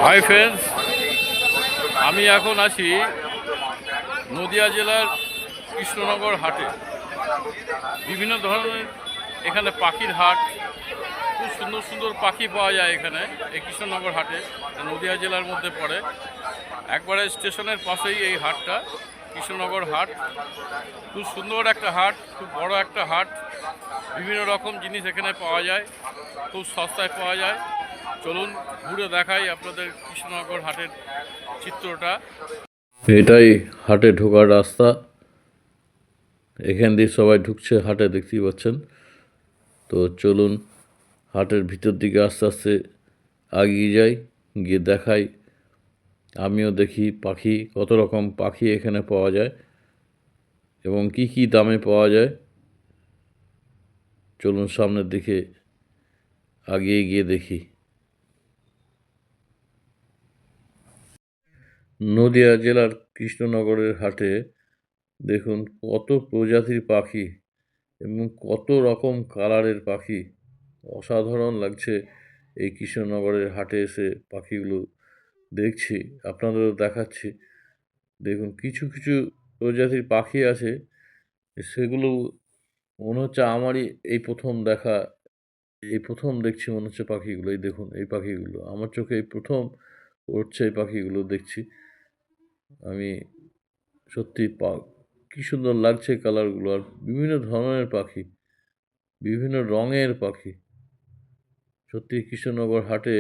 Hi friends, আমি এখন আছি নদিয়া জেলার কৃষ্ণনগর হাটে। বিভিন্ন ধরনের এখানে পাখির হাট, খুব সুন্দর সুন্দর পাখি পাওয়া যায় এখানে এই কৃষ্ণনগর হাটে। নদিয়া জেলার মধ্যে পড়ে, একবারে স্টেশনের পাশেই এই হাটটা, কৃষ্ণনগর হাট। খুব সুন্দর একটা হাট, খুব বড় একটা হাট। বিভিন্ন রকম জিনিস এখানে পাওয়া যায়, খুব সস্তায় পাওয়া যায়। চলুন ঘুরে দেখাই আপনাদের কৃষ্ণনগর হাটের চিত্রটা। এটাই হাটে ঢোকার রাস্তা, এখান দিয়ে সবাই ঢুকছে হাটে, দেখতেই পাচ্ছেন। তো চলুন হাটের ভিতর দিকে আস্তে আস্তে এগিয়ে যাই, গিয়ে দেখাই, আমিও দেখি পাখি, কত রকম পাখি এখানে পাওয়া যায় এবং কি কি দামে পাওয়া যায়। চলুন সামনের দিকে এগিয়ে গিয়ে দেখি। নদিয়া জেলার কৃষ্ণনগরের হাটে দেখুন কত প্রজাতির পাখি এবং কত রকম কালারের পাখি। অসাধারণ লাগছে এই কৃষ্ণনগরের হাটে এসে পাখিগুলো দেখছি, আপনাদেরও দেখাচ্ছি। দেখুন কিছু কিছু প্রজাতির পাখি আছে, সেগুলো মনে হচ্ছে আমারই এই প্রথম দেখা, এই প্রথম দেখছি মনে হচ্ছে পাখিগুলো। এই দেখুন এই পাখিগুলো আমার চোখে এই প্রথম উঠছে, এই পাখিগুলো দেখছি আমি। সত্যি কি সুন্দর লাগছে কালারগুলো, আর বিভিন্ন ধরনের পাখি, বিভিন্ন রঙের পাখি। সত্যি কৃষ্ণনগর হাটে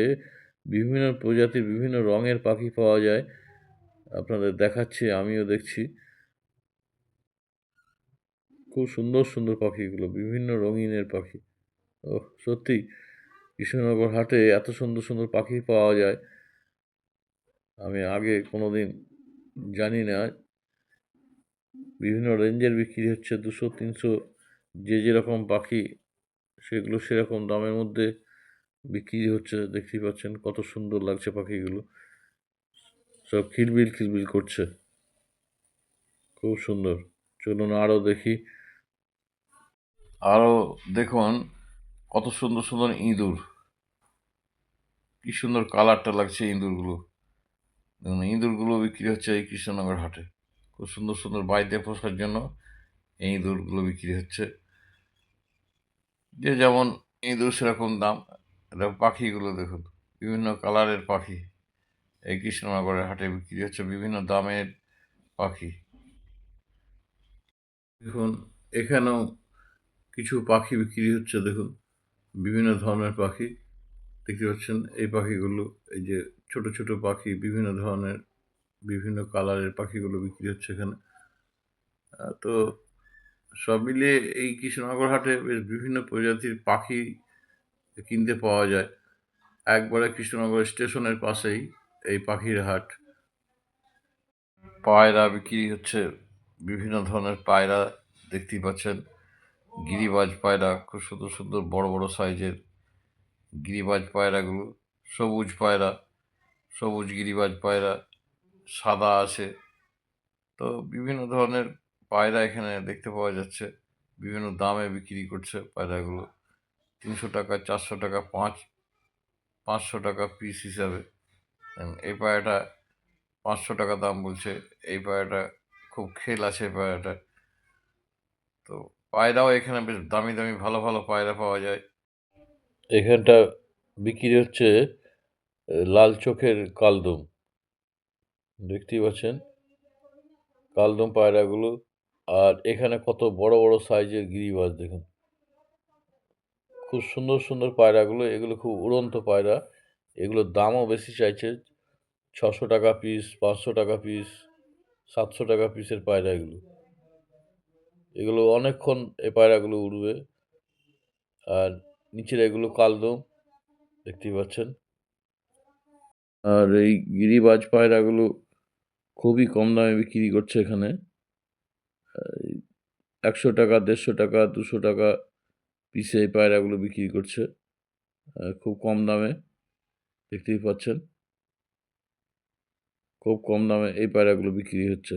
বিভিন্ন প্রজাতির বিভিন্ন রঙের পাখি পাওয়া যায়, আপনাদের দেখাচ্ছি, আমিও দেখছি। খুব সুন্দর সুন্দর পাখিগুলো, বিভিন্ন রঙিনের পাখি। ওহ, সত্যি কৃষ্ণনগর হাটে এত সুন্দর সুন্দর পাখি পাওয়া যায় আমি আগে কোনোদিন জানি না। বিভিন্ন রেঞ্জের বিক্রি হচ্ছে, 200-300, যে যেরকম পাখি সেগুলো সেরকম দামের মধ্যে বিক্রি হচ্ছে। দেখতেই পাচ্ছেন কত সুন্দর লাগছে পাখিগুলো, সব খিলবিল খিলবিল করছে, খুব সুন্দর। চলুন আরও দেখি, আরও দেখুন কত সুন্দর সুন্দর ইঁদুর, কি সুন্দর কালারটা লাগছে ইঁদুরগুলো। দেখুন ইঁদুরগুলো বিক্রি হচ্ছে এই কৃষ্ণনগর হাটে, খুব সুন্দর সুন্দর বাড়িতে পোষার জন্য এই ইঁদুরগুলো বিক্রি হচ্ছে। যে যেমন ইঁদুর সেরকম দাম। এটা পাখিগুলো দেখুন, বিভিন্ন কালারের পাখি এই কৃষ্ণনগরের হাটে বিক্রি হচ্ছে, বিভিন্ন দামের পাখি। দেখুন এখানেও কিছু পাখি বিক্রি হচ্ছে, দেখুন বিভিন্ন ধরনের পাখি দেখতে পাচ্ছেন। এই পাখিগুলো, এই যে ছোট ছোট পাখি, বিভিন্ন ধরনের বিভিন্ন কালারের পাখিগুলো বিক্রি হচ্ছে এখানে। তো সব মিলিয়ে এই কৃষ্ণনগর হাটে বেশ বিভিন্ন প্রজাতির পাখি কিনতে পাওয়া যায়। একবারে কৃষ্ণনগর স্টেশনের পাশেই এই পাখির হাট। পায়রা বিক্রি হচ্ছে, বিভিন্ন ধরনের পায়রা দেখতেই পাচ্ছেন। গিরিবাজ পায়রা, খুব সুন্দর সুন্দর বড় বড় সাইজের গিরিবাজ পায়রাগুলো। সবুজ পায়রা, সবুজ গিরিবাজ পায়রা, সাদা আছে। তো বিভিন্ন ধরনের পায়রা এখানে দেখতে পাওয়া যাচ্ছে, বিভিন্ন দামে বিক্রি করছে পায়রাগুলো। 300 টাকা, 400 টাকা, 500 টাকা পিস হিসাবে। এই পায়রাটা 500 টাকা দাম বলছে। এই পায়রাটা খুব খেল আছে এই পায়রাটা। তো পায়রাও এখানে বেশ দামি দামি ভালো ভালো পায়রা পাওয়া যায়। এখানটা বিক্রি হচ্ছে লাল চোখের কালদম, দেখতেই পাচ্ছেন কালদম পায়রাগুলো। আর এখানে কত বড় বড় সাইজের গিরিবাজ, দেখুন খুব সুন্দর সুন্দর পায়রাগুলো। এগুলো খুব উড়ন্ত পায়রা, এগুলোর দামও বেশি চাইছে, 600 টাকা পিস, 500 টাকা পিস, 700 টাকা পিসের পায়রা এগুলো। এগুলো অনেকক্ষণ এই পায়রাগুলো উড়বে। আর নিচের এগুলো কালদম, দেখতেই পাচ্ছেন। আর এই গিরিবাজ পায়রাগুলো খুবই কম দামে বিক্রি করছে এখানে। 100 টাকা, 150 টাকা, 200 টাকা পিসে এই পায়রাগুলো বিক্রি করছে, খুব কম দামে। দেখতেই পাচ্ছেন খুব কম দামে এই পায়রাগুলো বিক্রি হচ্ছে।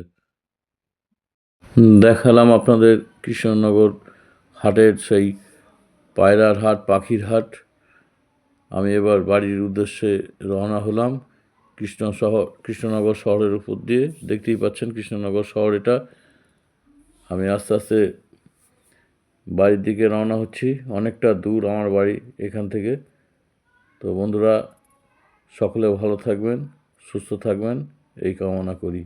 দেখালাম আপনাদের কৃষ্ণনগর হাটের সেই পায়রার হাট, পাখির হাট। আমি এবার বাড়ির উদ্দেশ্যে রওনা হলাম। কৃষ্ণনগর শহরের উপর দিয়ে, দেখতেই পাচ্ছেন কৃষ্ণনগর শহর এটা। আমি আস্তে আস্তে বাড়ির দিকে রওনা হচ্ছি, অনেকটা দূর আমার বাড়ি এখান থেকে। তো বন্ধুরা, সকলে ভালো থাকবেন, সুস্থ থাকবেন এই কামনা করি।